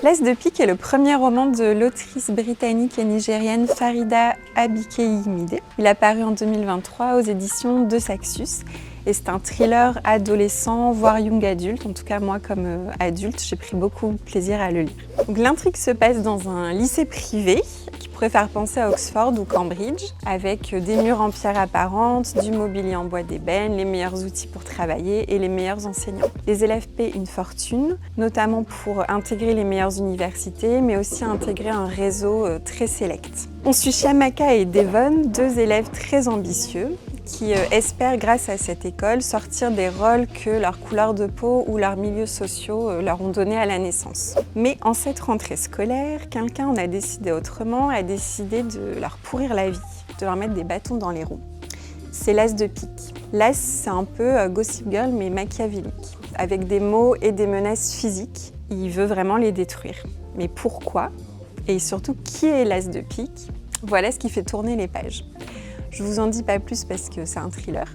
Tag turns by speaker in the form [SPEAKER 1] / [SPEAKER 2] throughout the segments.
[SPEAKER 1] L'As de pique est le premier roman de l'autrice britannique et nigérienne Farida Abikeyimide. Il est paru en 2023 aux éditions de Saxus. Et c'est un thriller adolescent, voire young adulte. En tout cas, moi, comme adulte, j'ai pris beaucoup de plaisir à le lire. Donc, l'intrigue se passe dans un lycée privé qui pourrait faire penser à Oxford ou Cambridge, avec des murs en pierre apparente, du mobilier en bois d'ébène, les meilleurs outils pour travailler et les meilleurs enseignants. Les élèves paient une fortune, notamment pour intégrer les meilleures universités, mais aussi intégrer un réseau très sélect. On suit Chiamaka et Devon, deux élèves très ambitieux, qui espèrent, grâce à cette école, sortir des rôles que leur couleur de peau ou leurs milieux sociaux leur ont donnés à la naissance. Mais en cette rentrée scolaire, quelqu'un en a décidé autrement, a décidé de leur pourrir la vie, de leur mettre des bâtons dans les roues. C'est l'As de pique. L'As, c'est un peu Gossip Girl, mais machiavélique, avec des mots et des menaces physiques. Il veut vraiment les détruire. Mais pourquoi? Et surtout, qui est l'As de pique? Voilà ce qui fait tourner les pages. Je vous en dis pas plus parce que c'est un thriller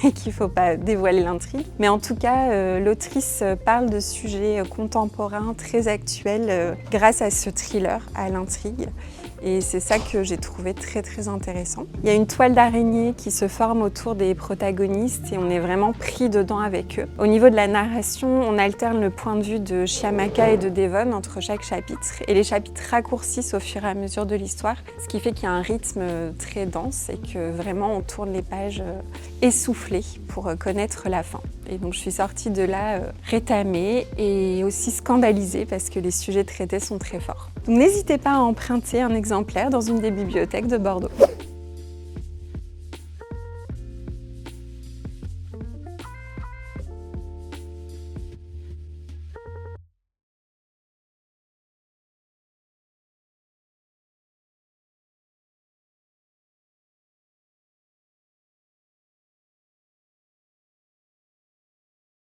[SPEAKER 1] et qu'il faut pas dévoiler l'intrigue. Mais en tout cas, l'autrice parle de sujets contemporains très actuels grâce à ce thriller, à l'intrigue. Et c'est ça que j'ai trouvé très intéressant. Il y a une toile d'araignée qui se forme autour des protagonistes et on est vraiment pris dedans avec eux. Au niveau de la narration, on alterne le point de vue de Chiamaka et de Devon entre chaque chapitre. Et les chapitres raccourcissent au fur et à mesure de l'histoire, ce qui fait qu'il y a un rythme très dense et que vraiment on tourne les pages essoufflées pour connaître la fin. Et donc je suis sortie de là rétamée et aussi scandalisée parce que les sujets traités sont très forts. Donc n'hésitez pas à emprunter un exemplaire dans une des bibliothèques de Bordeaux.